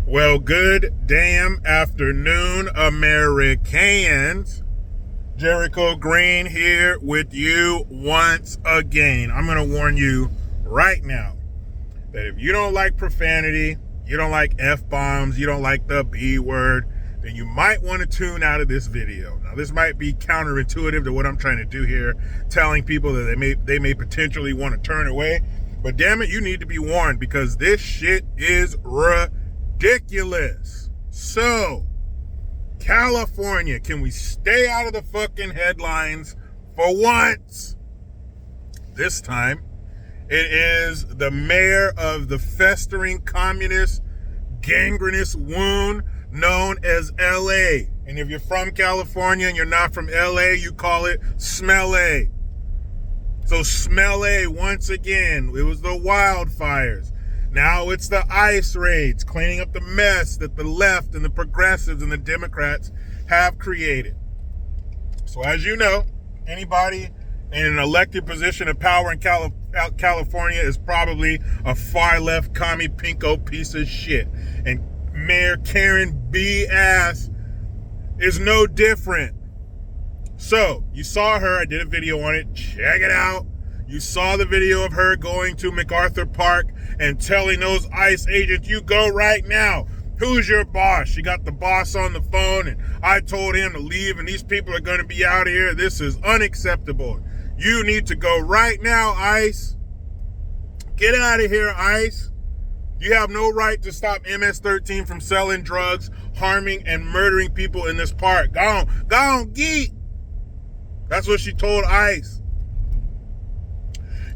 Well, good damn afternoon, Americans. Jericho Green here with you once again. I'm going to warn you right now that if you don't like profanity, you don't like F-bombs, you don't like the B word, then you might want to tune out of this video. Now, this might be counterintuitive to what I'm trying to do here, telling people that they may potentially want to turn away. But damn it, you need to be warned because this shit is ridiculous. So, California, can we stay out of the fucking headlines for once? This time, it is the mayor of the festering communist gangrenous wound known as LA. And if you're from California and you're not from LA, you call it Smell A. So Smell A, once again, it was the wildfires. Now it's the ICE raids, cleaning up the mess that the left and the progressives and the Democrats have created. So as you know, anybody in an elected position of power in California is probably a far left commie pinko piece of shit. And Mayor Karen B. Ass is no different. So you saw her, I did a video on it, check it out. You saw the video of her going to MacArthur Park and telling those ICE agents, you go right now. Who's your boss? She got the boss on the phone and I told him to leave and these people are going to be out here. This is unacceptable. You need to go right now, ICE. Get out of here, ICE. You have no right to stop MS-13 from selling drugs, harming and murdering people in this park. Go on, geek. That's what she told ICE.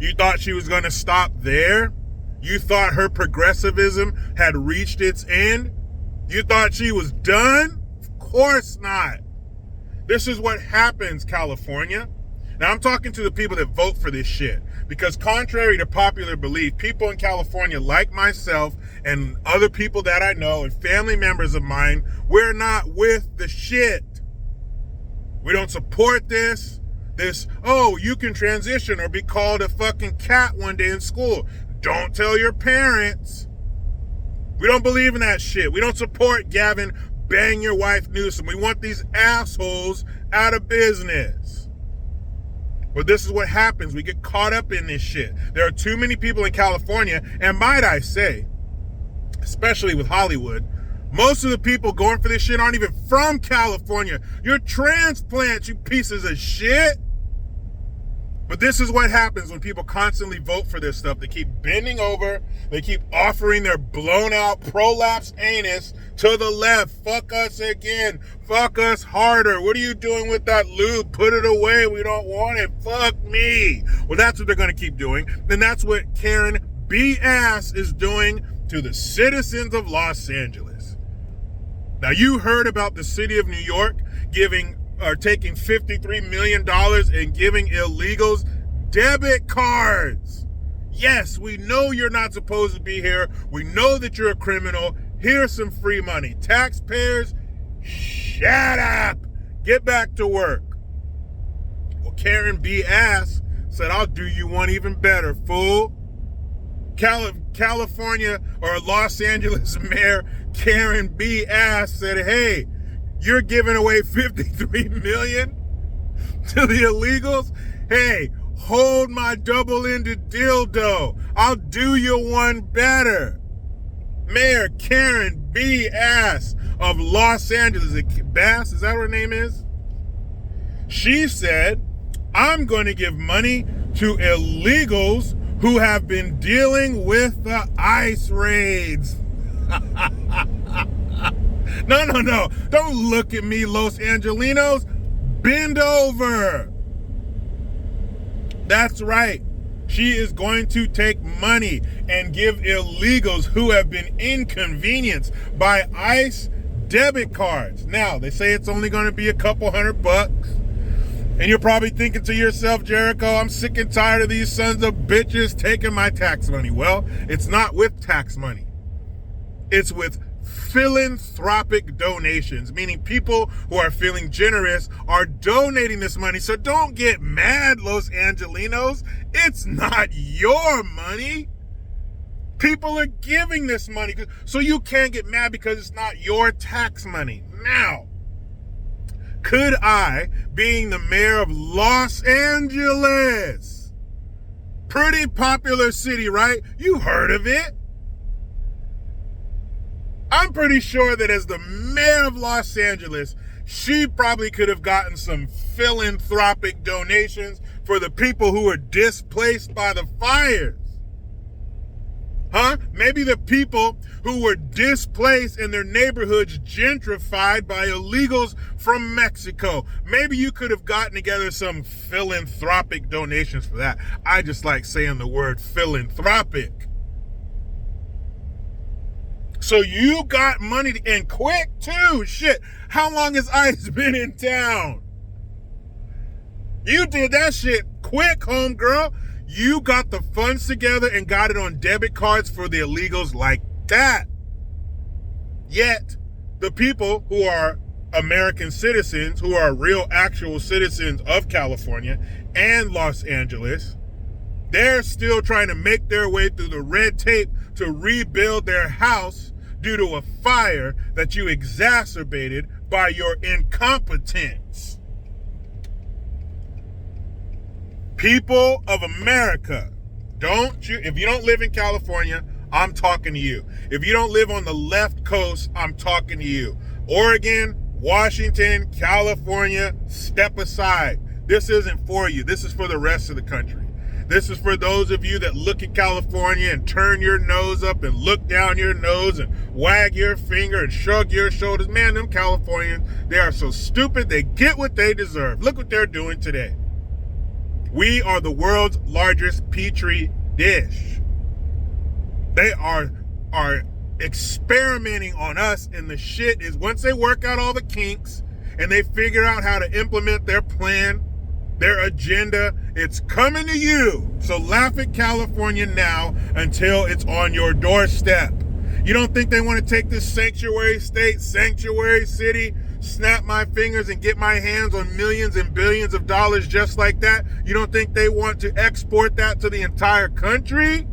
You thought she was going to stop there? You thought her progressivism had reached its end? You thought she was done? Of course not. This is what happens, California. Now, I'm talking to the people that vote for this shit. Because contrary to popular belief, people in California like myself and other people that I know and family members of mine, we're not with the shit. We don't support this, oh, you can transition or be called a fucking cat one day in school. Don't tell your parents. We don't believe in that shit. We don't support Gavin bang your wife Newsom. We want these assholes out of business. But this is what happens. We get caught up in this shit. There are too many people in California, and might I say, especially with Hollywood, most of the people going for this shit aren't even from California. You're transplants, you pieces of shit. But this is what happens when people constantly vote for this stuff. They keep bending over. They keep offering their blown out prolapse anus to the left. Fuck us again. Fuck us harder. What are you doing with that lube? Put it away. We don't want it. Fuck me. Well, that's what they're going to keep doing. And that's what Karen B. Ass is doing to the citizens of Los Angeles. Now, you heard about the city of New York taking $53 million and giving illegals debit cards. Yes, we know you're not supposed to be here. We know that you're a criminal. Here's some free money. Taxpayers, shut up. Get back to work. Well, Karen B. Ass said, I'll do you one even better, fool. California or Los Angeles Mayor Karen B. Ass said, hey, you're giving away $53 million to the illegals? Hey, hold my double-ended dildo. I'll do you one better. Mayor Karen B. Ass of Los Angeles. Bass, is that what her name is? She said, I'm going to give money to illegals who have been dealing with the ICE raids. No. Don't look at me, Los Angelinos. Bend over. That's right. She is going to take money and give illegals who have been inconvenienced by ICE debit cards. Now, they say it's only going to be a couple $100. And you're probably thinking to yourself, Jericho, I'm sick and tired of these sons of bitches taking my tax money. Well, it's not with tax money. It's with philanthropic donations, meaning people who are feeling generous are donating this money. So don't get mad, Los Angelinos. It's not your money. People are giving this money, so you can't get mad because it's not your tax money. Now, could I, being the mayor of Los Angeles, pretty popular city, right? You heard of it. I'm pretty sure that as the mayor of Los Angeles, she probably could have gotten some philanthropic donations for the people who were displaced by the fires. Huh? Maybe the people who were displaced and their neighborhoods gentrified by illegals from Mexico. Maybe you could have gotten together some philanthropic donations for that. I just like saying the word philanthropic. So you got money and quick too. Shit. How long has ICE been in town? You did that shit quick, homegirl. You got the funds together and got it on debit cards for the illegals like that. Yet, the people who are American citizens, who are real actual citizens of California and Los Angeles, they're still trying to make their way through the red tape to rebuild their house due to a fire that you exacerbated by your incompetence. People of America, if you don't live in California, I'm talking to you. If you don't live on the left coast, I'm talking to you. Oregon, Washington, California, step aside. This isn't for you. This is for the rest of the country. This is for those of you that look at California and turn your nose up and look down your nose and wag your finger and shrug your shoulders. Man, them Californians, they are so stupid. They get what they deserve. Look what they're doing today. We are the world's largest petri dish. They are experimenting on us, and the shit is once they work out all the kinks and they figure out how to implement their plan, their agenda, it's coming to you. So laugh at California now until it's on your doorstep. You don't think they want to take this sanctuary state, sanctuary city, snap my fingers and get my hands on millions and billions of dollars just like that? You don't think they want to export that to the entire country?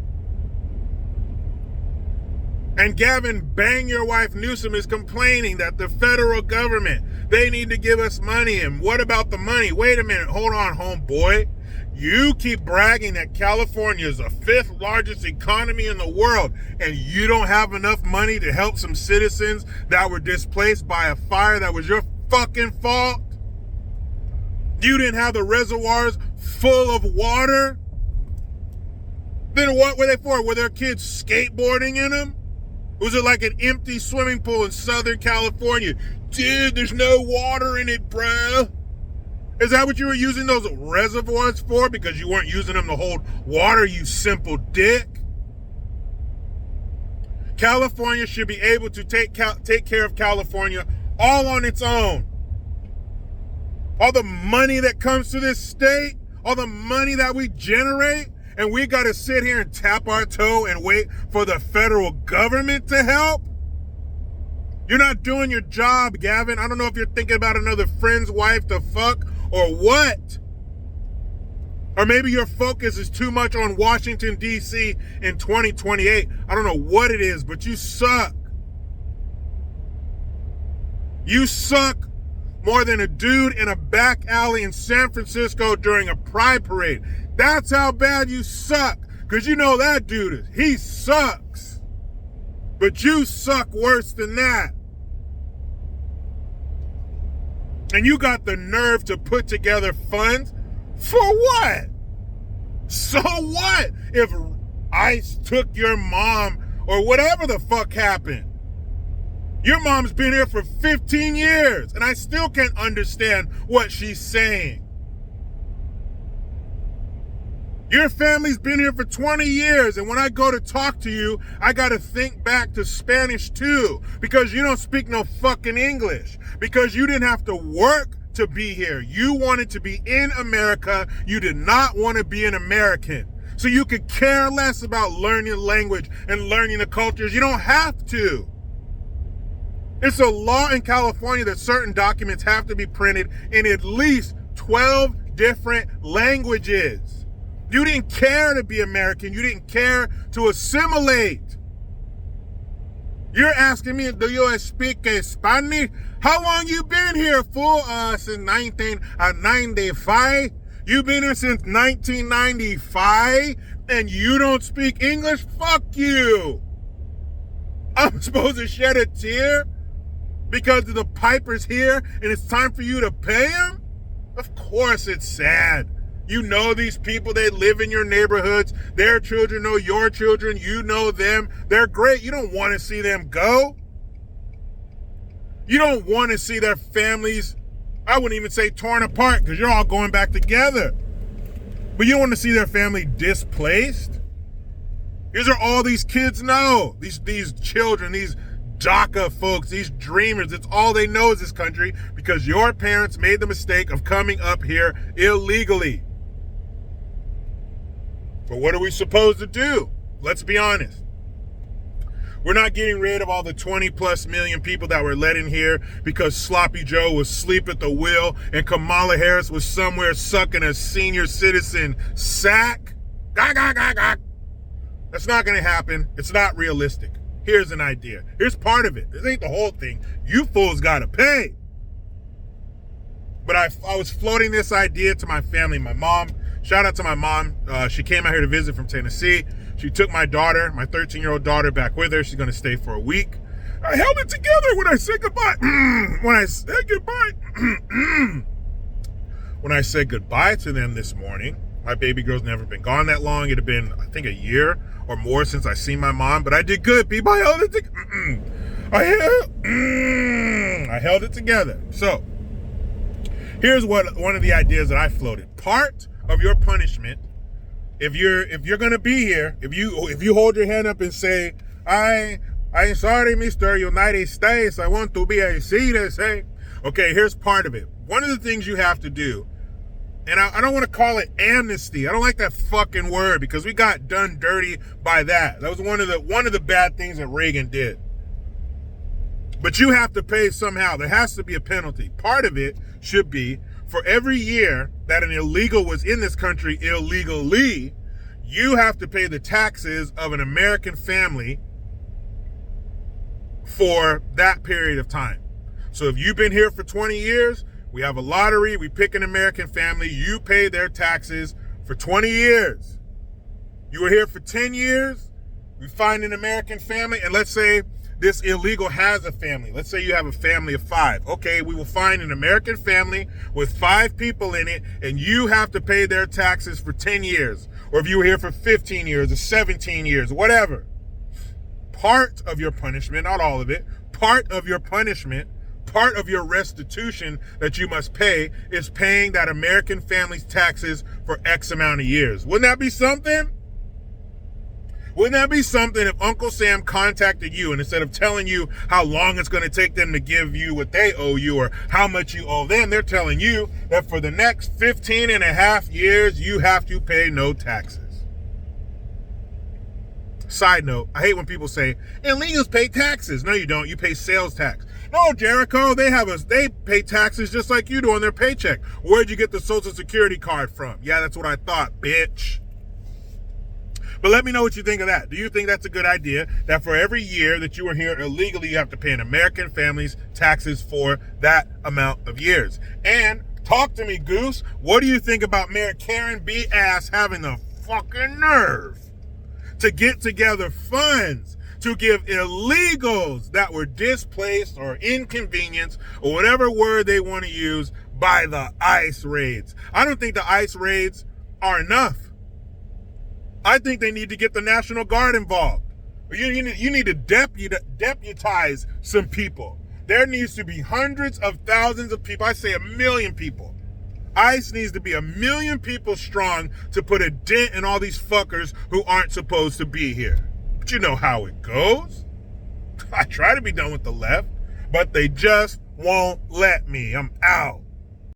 And Gavin Bang Your Wife Newsom is complaining that the federal government, they need to give us money. And what about the money? Wait a minute. Hold on, homeboy. You keep bragging that California is the 5th largest economy in the world, and you don't have enough money to help some citizens that were displaced by a fire that was your fucking fault? You didn't have the reservoirs full of water? Then what were they for? Were their kids skateboarding in them? Was it like an empty swimming pool in Southern California? Dude, there's no water in it, bro. Is that what you were using those reservoirs for? Because you weren't using them to hold water, you simple dick. California should be able to take care of California all on its own. All the money that comes to this state, all the money that we generate, and we got to sit here and tap our toe and wait for the federal government to help? You're not doing your job, Gavin. I don't know if you're thinking about another friend's wife to fuck or what. Or maybe your focus is too much on Washington, D.C. in 2028. I don't know what it is, but you suck. You suck more than a dude in a back alley in San Francisco during a pride parade. That's how bad you suck. Because you know that dude he sucks. But you suck worse than that. And you got the nerve to put together funds for what? So what if ICE took your mom or whatever the fuck happened? Your mom's been here for 15 years and I still can't understand what she's saying. Your family's been here for 20 years, and when I go to talk to you, I gotta think back to Spanish too, because you don't speak no fucking English, because you didn't have to work to be here. You wanted to be in America. You did not want to be an American. So you could care less about learning language and learning the cultures. You don't have to. It's a law in California that certain documents have to be printed in at least 12 different languages. You didn't care to be American. You didn't care to assimilate. You're asking me, do you speak Spanish? How long you been here, fool? Since 1995? You've been here since 1995 and you don't speak English? Fuck you. I'm supposed to shed a tear because the piper's here and it's time for you to pay him? Of course it's sad. You know these people, they live in your neighborhoods. Their children know your children. You know them. They're great. You don't want to see them go. You don't want to see their families, I wouldn't even say torn apart because you're all going back together. But you don't want to see their family displaced. These are all these kids know. These children, these DACA folks, these dreamers, it's all they know is this country because your parents made the mistake of coming up here illegally. But what are we supposed to do? Let's be honest. We're not getting rid of all the 20 plus million people that were let in here because Sloppy Joe was asleep at the wheel and Kamala Harris was somewhere sucking a senior citizen sack. Gah, gah, gah, gah. That's not going to happen. It's not realistic. Here's an idea. Here's part of it. This ain't the whole thing. You fools got to pay. But I was floating this idea to my family, my mom. Shout out to my mom. She came out here to visit from Tennessee. She took my daughter, my 13-year-old daughter, back with her. She's going to stay for a week. I held it together when I said goodbye. When I said goodbye. When I said goodbye to them this morning, my baby girl's never been gone that long. It'd have been, I think, a year or more since I seen my mom. But I did good, people. I held it together. I held it together. So, here's one of the ideas that I floated. Part of your punishment, if you're gonna be here, if you hold your hand up and say, I'm sorry, Mr. United States, I want to be a citizen. Okay, here's part of it. One of the things you have to do, and I don't want to call it amnesty. I don't like that fucking word because we got done dirty by that. That was one of the bad things that Reagan did. But you have to pay somehow. There has to be a penalty. Part of it should be for every year that an illegal was in this country illegally, you have to pay the taxes of an American family for that period of time. So if you've been here for 20 years, we have a lottery, we pick an American family, you pay their taxes for 20 years. You were here for 10 years, we find an American family, and let's say this illegal has a family. Let's say you have a family of 5. Okay, we will find an American family with 5 people in it, and you have to pay their taxes for 10 years. Or if you were here for 15 years or 17 years, whatever. Part of your punishment, not all of it, part of your punishment, part of your restitution that you must pay is paying that American family's taxes for X amount of years. Wouldn't that be something? Wouldn't that be something if Uncle Sam contacted you and instead of telling you how long it's going to take them to give you what they owe you or how much you owe them, they're telling you that for the next 15 and a half years, you have to pay no taxes. Side note, I hate when people say, illegals pay taxes. No, you don't. You pay sales tax. No, Jericho, they pay taxes just like you do on their paycheck. Where'd you get the Social Security card from? Yeah, that's what I thought, bitch. But let me know what you think of that. Do you think that's a good idea? That for every year that you were here illegally, you have to pay an American family's taxes for that amount of years? And talk to me, Goose. What do you think about Mayor Karen B. Ass having the fucking nerve to get together funds to give illegals that were displaced or inconvenienced or whatever word they want to use by the ICE raids? I don't think the ICE raids are enough. I think they need to get the National Guard involved. You need to deputize some people. There needs to be hundreds of thousands of people. I say 1 million people. ICE needs to be 1 million people strong to put a dent in all these fuckers who aren't supposed to be here. But you know how it goes. I try to be done with the left, but they just won't let me. I'm out.